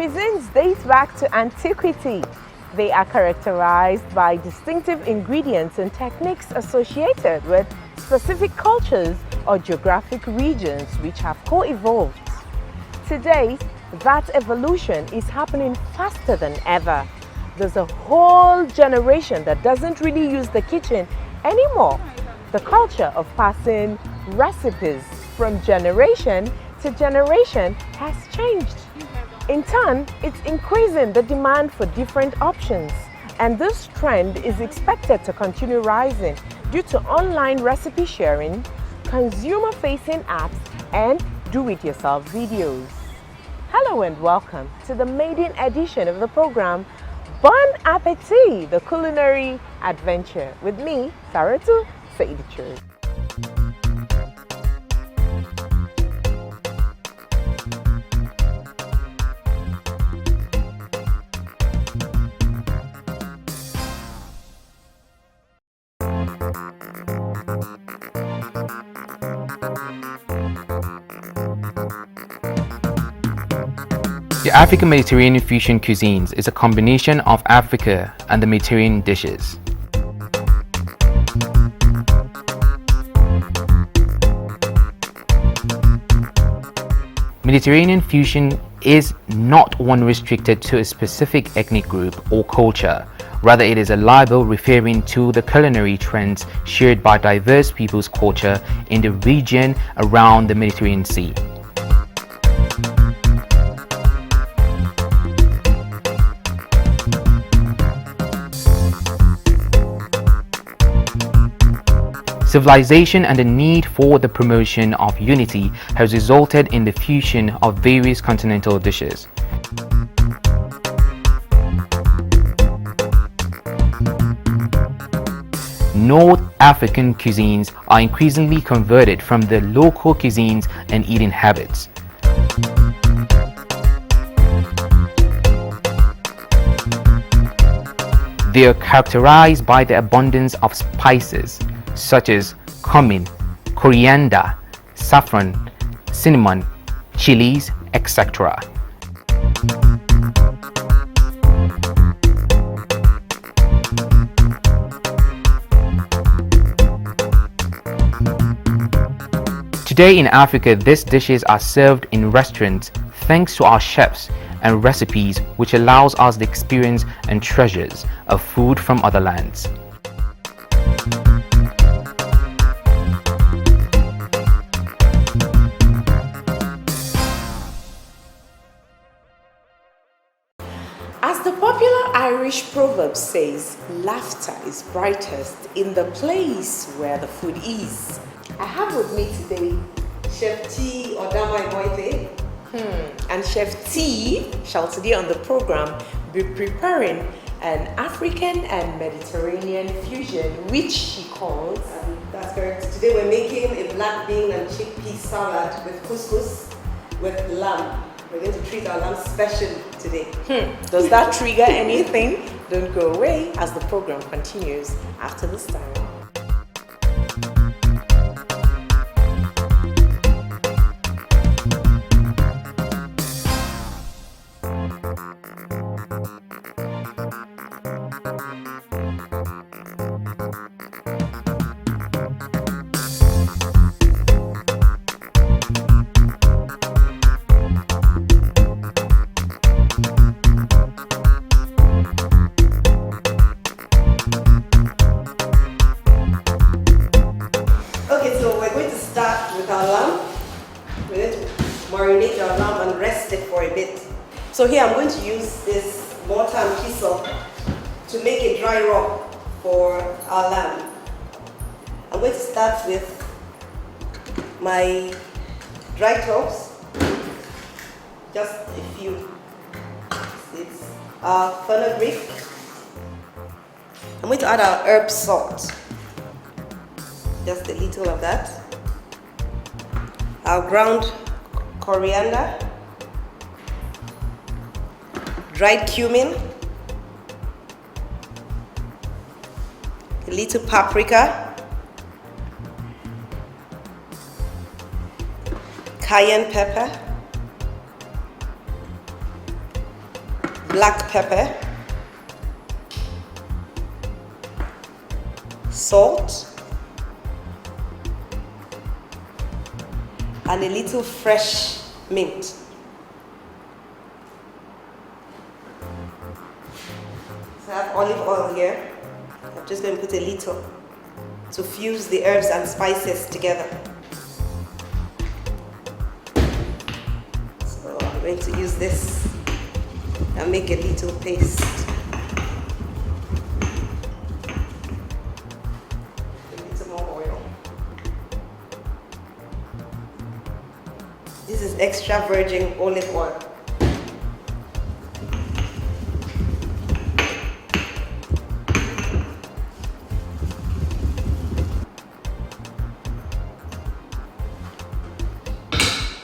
Cuisines date back to antiquity. They are characterized by distinctive ingredients and techniques associated with specific cultures or geographic regions which have co-evolved. Today, that evolution is happening faster than ever. There's a whole generation that doesn't really use the kitchen anymore. The culture of passing recipes from generation to generation has changed. In turn, it's increasing the demand for different options, and this trend is expected to continue rising due to online recipe sharing, consumer-facing apps, and do-it-yourself videos. Hello and welcome to the maiden edition of the program Bon Appetit, the culinary adventure, with me, Saratu Saidichuru. The African Mediterranean fusion cuisines is a combination of Africa and the Mediterranean dishes. Mediterranean fusion is not one restricted to a specific ethnic group or culture. Rather, it is a label referring to the culinary trends shared by diverse peoples' culture in the region around the Mediterranean Sea. Civilization and the need for the promotion of unity has resulted in the fusion of various continental dishes. North African cuisines are increasingly converted from the local cuisines and eating habits. They are characterized by the abundance of spices such as cumin, coriander, saffron, cinnamon, chilies, etc. Today in Africa, these dishes are served in restaurants thanks to our chefs and recipes, which allows us the experience and treasures of food from other lands. As the popular Irish proverb says, laughter is brightest in the place where the food is. I have with me today Chef T Odama Iboite and Chef T shall today on the program be preparing an African and Mediterranean fusion, which she calls... That's correct. Today we're making a black bean and chickpea salad with couscous with lamb. We're going to treat our lamb special today. Does that trigger anything? Don't go away as the program continues after this time. We're going to marinate our lamb and rest it for a bit. So here I'm going to use this mortar and pestle to make a dry rub for our lamb. I'm going to start with my dry cloves, just a few. It's our fenugreek. I'm going to add our herb salt, just a little of that. Our ground coriander, dried cumin, a little paprika, cayenne pepper, black pepper, salt, and a little fresh mint. So I have olive oil here. I'm just going to put a little to fuse the herbs and spices together. So I'm going to use this and make a little paste. A little more oil. This is extra virgin olive oil.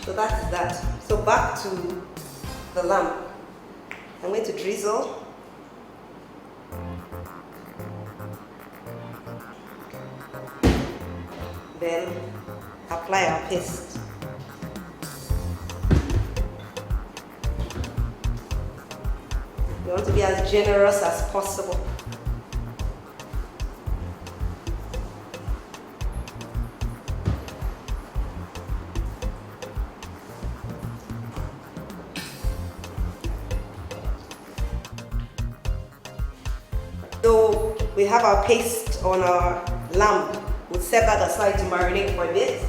So that's that. So back to the lamb. I'm going to drizzle. Then apply our paste. We want to be as generous as possible. So we have our paste on our lamb. We'll set that aside to marinate for a bit.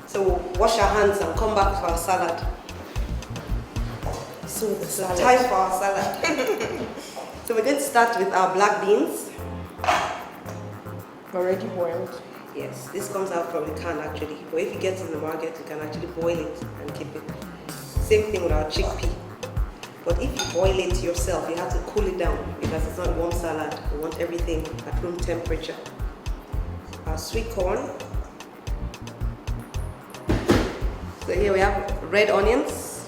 So we'll wash our hands and come back to our salad. So the salad. Time for our salad. So we're going to start with our black beans. Already boiled. Yes, this comes out from a can actually. But if you get it in the market, you can actually boil it and keep it. Same thing with our chickpea. But if you boil it yourself, you have to cool it down because it's not warm salad. We want everything at room temperature. Our sweet corn. So here we have red onions,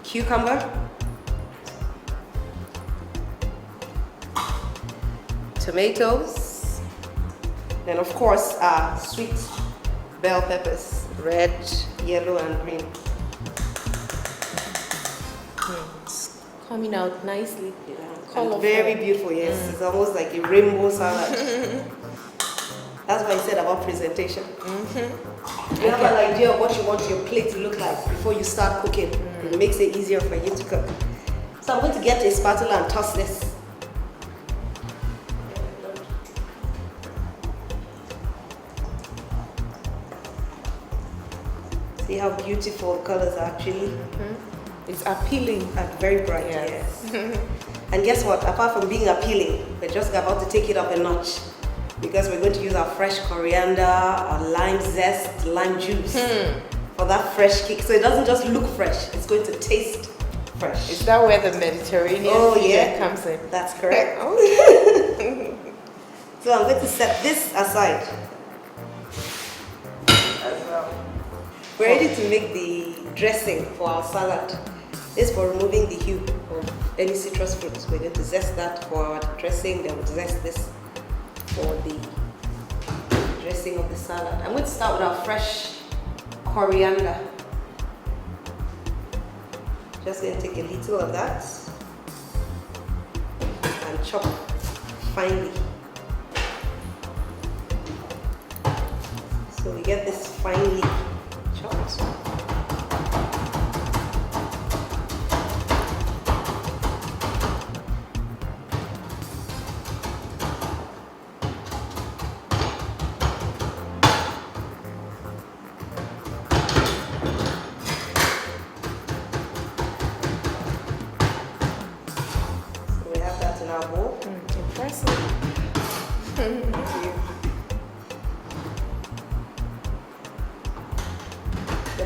cucumber, tomatoes, then of course our sweet bell peppers, red, yellow and green. It's coming out nicely. Yeah. Colorful. Very beautiful, yes. It's almost like a rainbow salad. That's what I said about presentation. You have an idea of what you want your plate to look like before you start cooking. It makes it easier for you to cook. So I'm going to get a spatula and toss this. See how beautiful the colors are actually? It's appealing. And very bright, yes. And guess what? Apart from being appealing, we're just about to take it up a notch because we're going to use our fresh coriander, our lime zest, lime juice for that fresh kick. So it doesn't just look fresh, it's going to taste fresh. Is that where the Mediterranean comes in? That's correct. Okay. So I'm going to set this aside. We're ready to make the dressing for our salad. This is for removing the hue of any citrus fruits. We're going to zest that for our dressing, then we'll zest this for the dressing of the salad. I'm going to start with our fresh coriander. Just going to take a little of that and chop finely. So we get this finely chopped. Then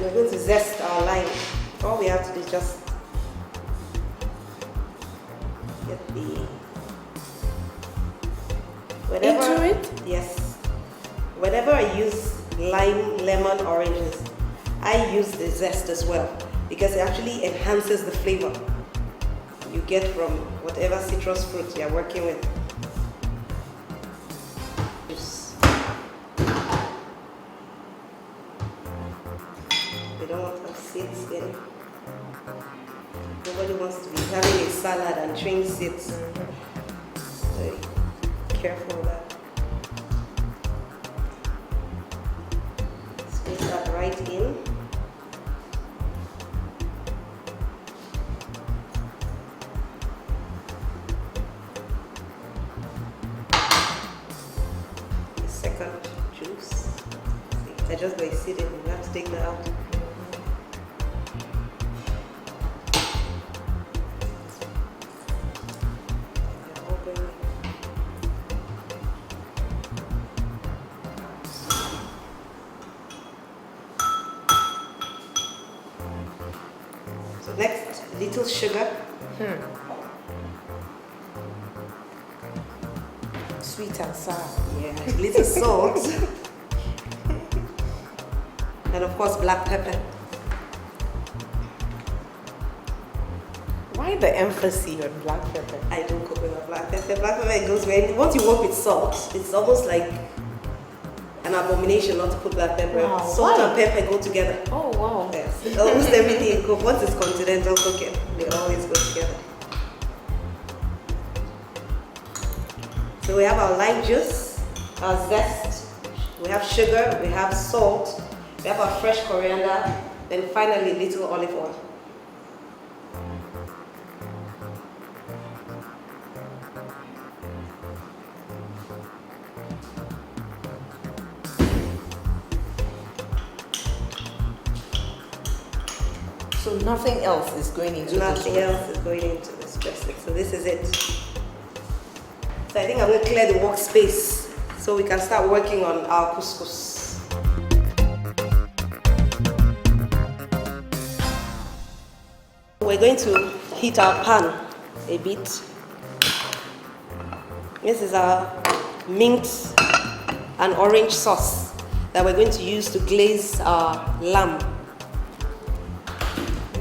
we're going to zest our lime. All we have to do is just get the Into it? Yes. Whenever I use lime, lemon, oranges, I use the zest as well because it actually enhances the flavor you get from whatever citrus fruit you're working with. We don't want to have seeds in. Nobody wants to be having a salad and chewing seeds. Very careful of that. Squeeze that right in. The second juice. I just got it seeded. We have to take that out. So next, little sugar. Sweet and sour. Yeah, little salt. And of course, black pepper. Why the emphasis on black pepper? I don't cook with black pepper. Black pepper goes when once you work with salt, it's almost like an abomination not to put black pepper. Wow, Salt why? and pepper go together. Oh wow. Yes, almost everything you cook. Once it's continental cooking, they always go together. So we have our lime juice, our zest, we have sugar, we have salt, we have our fresh coriander, then finally little olive oil. So nothing else is going into Nothing this. else is going into this dressing. So this is it. So I think I'm going to clear the workspace so we can start working on our couscous. We're going to heat our pan a bit. This is our mint and orange sauce that we're going to use to glaze our lamb.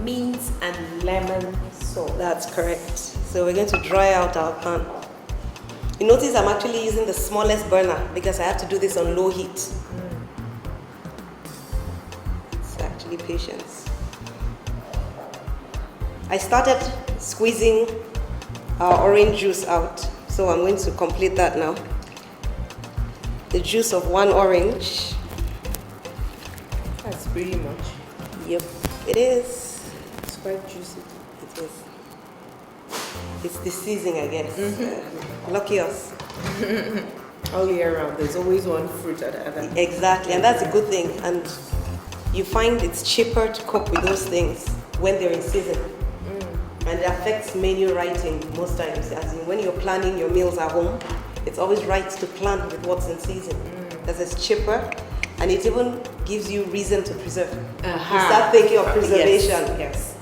Mint and lemon sauce. That's correct. So we're going to dry out our pan. You notice I'm actually using the smallest burner because I have to do this on low heat. It's actually patience. I started squeezing our orange juice out, so I'm going to complete that now. The juice of one orange. That's pretty much. Yep, it is. It's quite juicy. It is. It's the season, I guess. Lucky us. All year round, there's always one fruit or the other. Exactly, and that's a good thing. And you find it's cheaper to cook with those things when they're in season. And it affects menu writing most times. As in when you're planning your meals at home, it's always right to plan with what's in season. Because it's cheaper and it even gives you reason to preserve. You start thinking of preservation. Yes.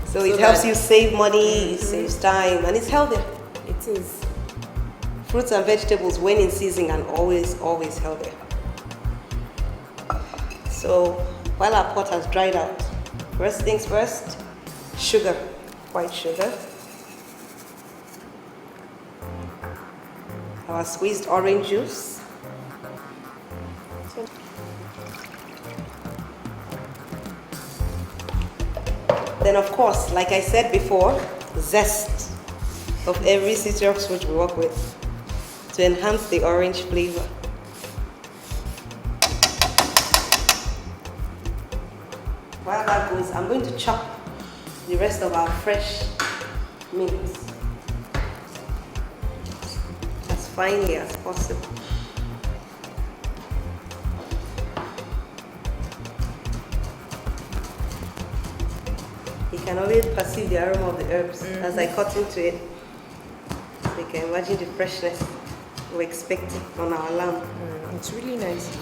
So it helps you save money, it saves time, and it's healthier. It is. Fruits and vegetables, when in season, and always healthier. So while our pot has dried out, first things first, sugar, white sugar. Our squeezed orange juice. Then of course, like I said before, zest of every citrus fruit we work with to enhance the orange flavor. While that goes, I'm going to chop the rest of our fresh mint as finely as possible. You can always perceive the aroma of the herbs as I cut into it. So you can imagine the freshness. we expect it on our lamb. It's really nice.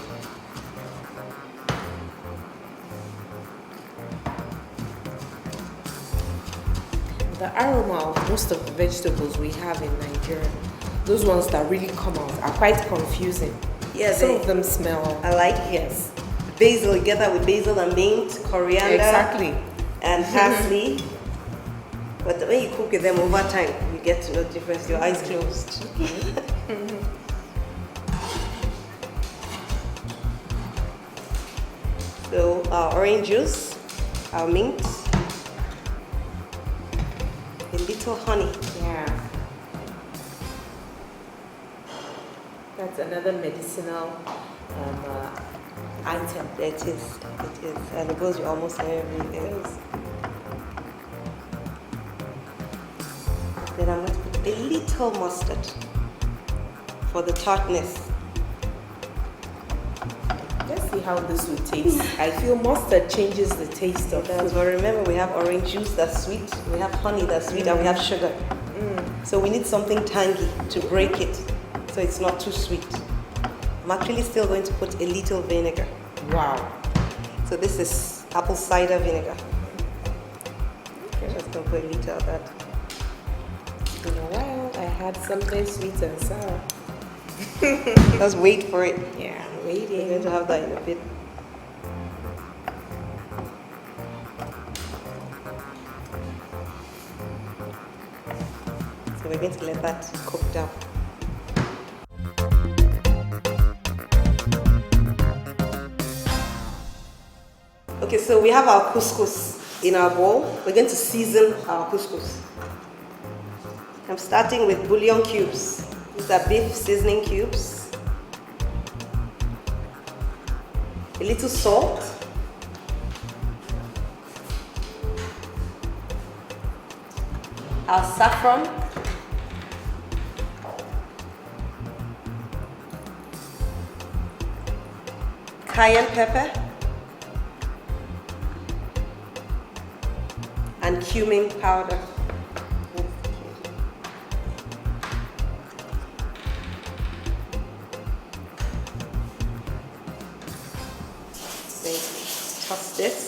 The aroma of most of the vegetables we have in Nigeria, those ones that really come out, are quite confusing. Yeah, Some of them smell. I like Yes. basil. You get that with basil and mint, coriander, Exactly. and parsley. But when you cook with them over time, you get to know the difference. Your eyes closed. So our orange juice, our mint, a little honey. Yeah. That's another medicinal item. It is, and it goes with almost everything. Then I'm going to put a little mustard for the tartness. Let's see how this will taste. I feel mustard changes the taste of food. But remember, we have orange juice that's sweet, we have honey that's sweet, and we have sugar. So we need something tangy to break it, so it's not too sweet. I'm actually still going to put a little vinegar. Wow. So this is apple cider vinegar. Okay, just going to put a little of that. It's been a while. I had something sweet and sour. Just wait for it. Yeah, I'm We're going waiting. to have that in a bit. So we're going to let that cook down. Okay, so we have our couscous in our bowl. We're going to season our couscous. I'm starting with bouillon cubes. These are beef seasoning cubes. A little salt. Our saffron. Cayenne pepper. And cumin powder. Toss this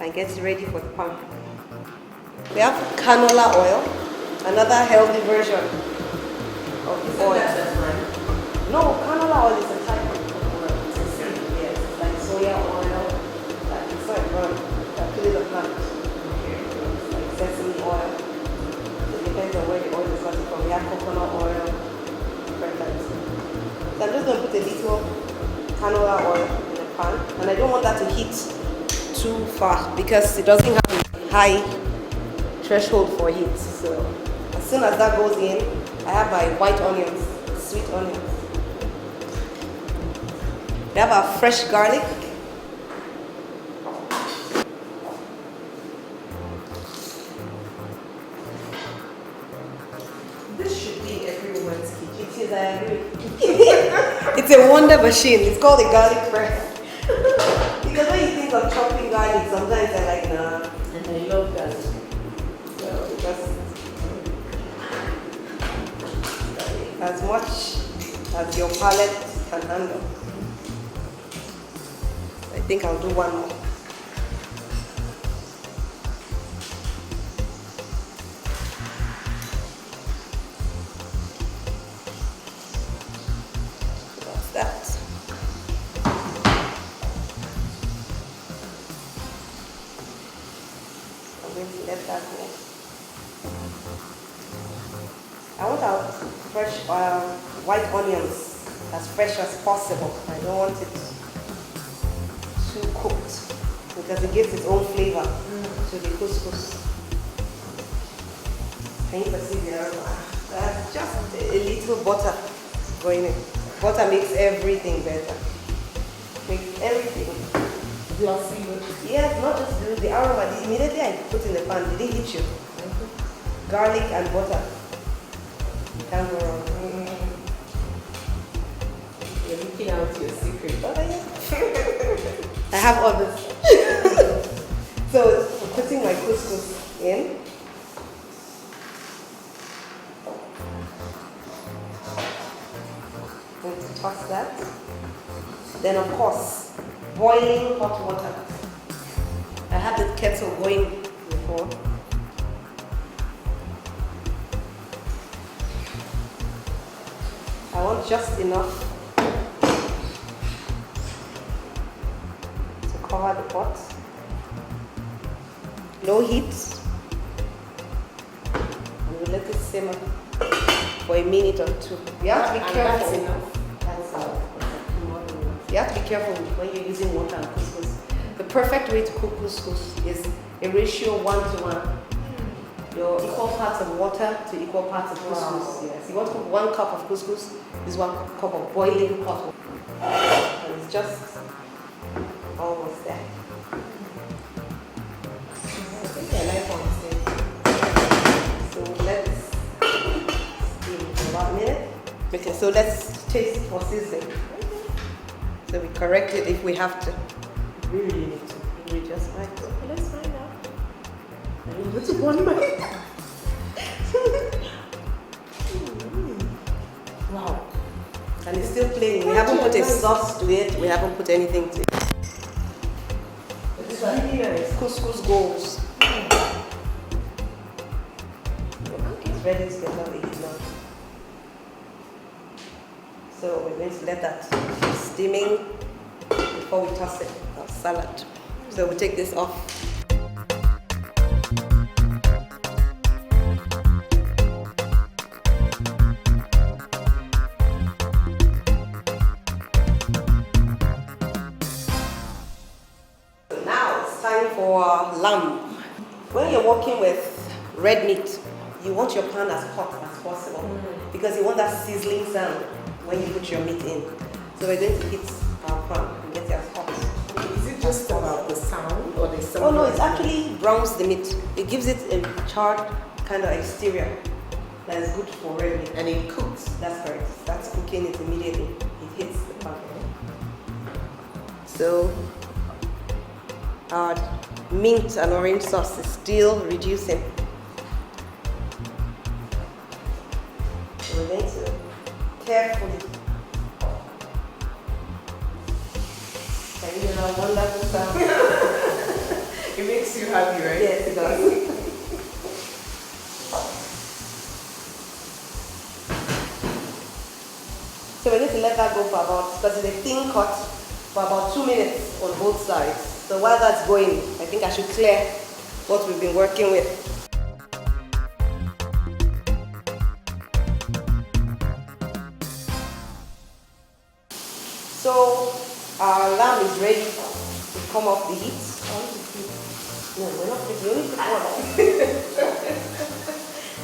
and get it ready for the pan. We have canola oil, another healthy version of the oil. No, canola oil is a type of oil. It's a seed, yes. It's like soya oil, like it's not run, actually the plant. It's like sesame oil. It depends on where the oil is gotten from. We have coconut oil, different types. So I'm just going to put a little canola oil in the pan, and I don't want that to heat too far because it doesn't have a high threshold for heat. So as soon as that goes in, I have my white onions, sweet onions. We have our fresh garlic. This should be every woman's kitchen. It is, I agree. It's a wonder machine. It's called a garlic press. Because when you think of chopping garlic, sometimes I like, nah. And I love garlic. So just as much as your palate can handle. I think I'll do one more. That's that. I'm going to let that go. I want our fresh white onions as fresh as possible. I don't want it too cooked because it gives its own flavor to the couscous. Can you perceive the aroma? Just a little butter going in. Butter makes everything better. Makes everything. Glossy. Yes, not just the aroma. Immediately I put in the pan, did it hit you? Garlic and butter. You can't go wrong. You're looking out your secret. I have others. So, I'm putting my couscous in. going to toss that. Then of course, boiling hot water. I had the kettle going before. I want just enough to cover the pot. Low heat. And we let it simmer for a minute or two. You have to be careful. That's enough. You have to be careful when you're using water and couscous. The perfect way to cook couscous is a ratio 1-to-1. Your equal parts of water to equal parts of couscous. Yes. You want to cook 1 cup of couscous, is 1 cup of boiling hot water. And it's just almost there. I think I like what I'm saying. So let's steam for about a minute. Okay, so let's taste for seasoning. So we correct it if we have to. We really need to. We just might. Okay, let's find out. I mean, what's one minute? Wow. And it's still plain. We haven't put a sauce to it. We haven't put anything to it. It's really nice. Couscous goals. It's ready to get out of the heat now. So we're going to let that keep steaming before we toss it, our salad. So we take this off. So now it's time for lamb. When you're working with red meat, you want your pan as hot as possible because you want that sizzling sound when you put your meat in. So we're going to heat our pan and get it as hot. Is it just about the sound or the sound? Oh no, it actually browns the meat. It gives it a charred kind of exterior that is good for red meat. And it cooks. That's correct. That's cooking it immediately. It hits the pan. So our mint and orange sauce is still reducing. So we're going to carefully. Can you hear that wonderful sound? It makes you happy, right? Yes, it does. So we're going to let that go for about, because it's a thin cut, for about 2 minutes on both sides. So while that's going, I think I should clear what we've been working with. So our lamb is ready to come off the heat. No, we're not putting, you only put one.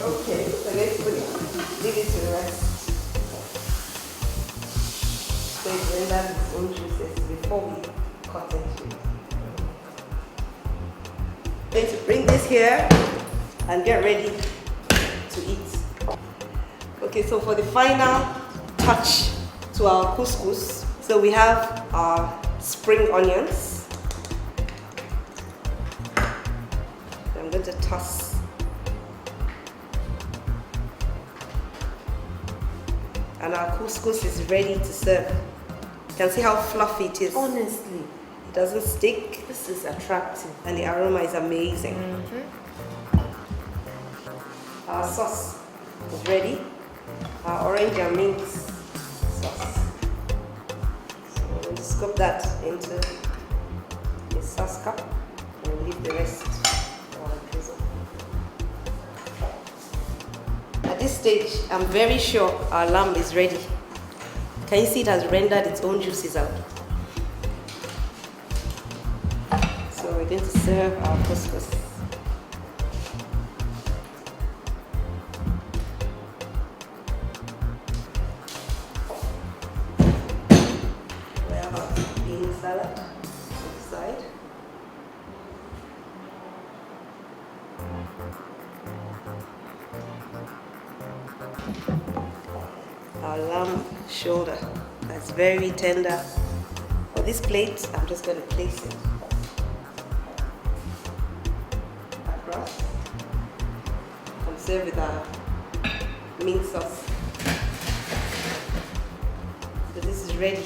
Okay, so let's put it, leave it to rest. So it renders its own juices before we cut it. Going to bring this here and get ready to eat. Okay, so for the final touch to our couscous, so we have our spring onions. I'm going to toss. And our couscous is ready to serve. You can see how fluffy it is. Honestly, It doesn't stick. this is attractive. And the aroma is amazing. Our sauce is ready. Our orange and mint sauce. So we're going to scoop that into a sauce cup and leave the rest for our drizzle. At this stage, I'm very sure our lamb is ready. Can you see it has rendered its own juices out? So we're going to serve our couscous. We have our bean salad on the side. Our lamb shoulder that's very tender. For this plate, I'm just going to place it across and serve with our mint sauce. ready.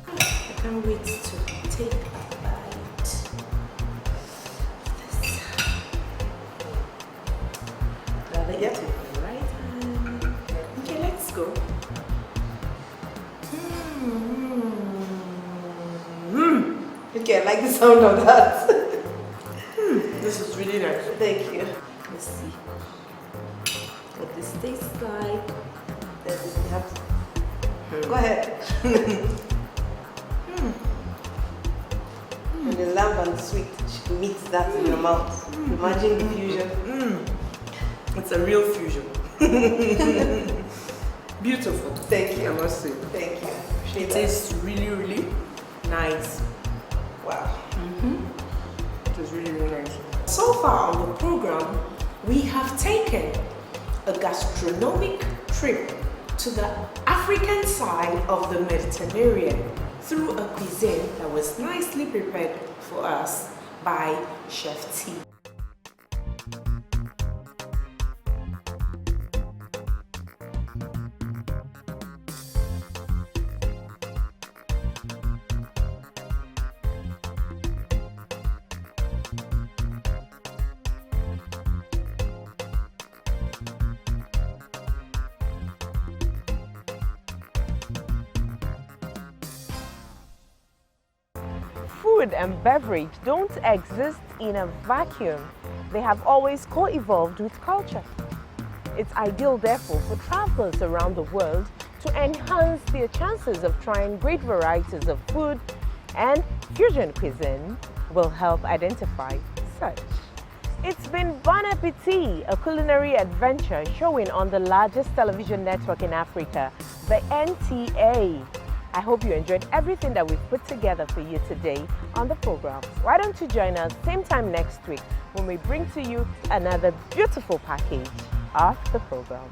I can't wait to take a bite. This. Rather get to the right hand. Okay, let's go. Okay, I like the sound of that. This is really nice. Thank you. Let's see what this tastes like. You have to... Go ahead. And the lamb and the sweet meet that in your mouth. Imagine the fusion. It's a real fusion. Beautiful. Thank you. I must say. Thank you. It tastes really, really nice. Wow. It was really, really nice. So far on the program, we have taken a gastronomic trip to the African side of the Mediterranean through a cuisine that was nicely prepared for us by Chef T. Food and beverage don't exist in a vacuum. They have always co-evolved with culture. It's ideal, therefore, for travelers around the world to enhance their chances of trying great varieties of food, and Fusion Cuisine will help identify such. It's been Bon Appetit, a culinary adventure showing on the largest television network in Africa, the NTA. I hope you enjoyed everything that we've put together for you today on the program. Why don't you join us same time next week when we bring to you another beautiful package of the program.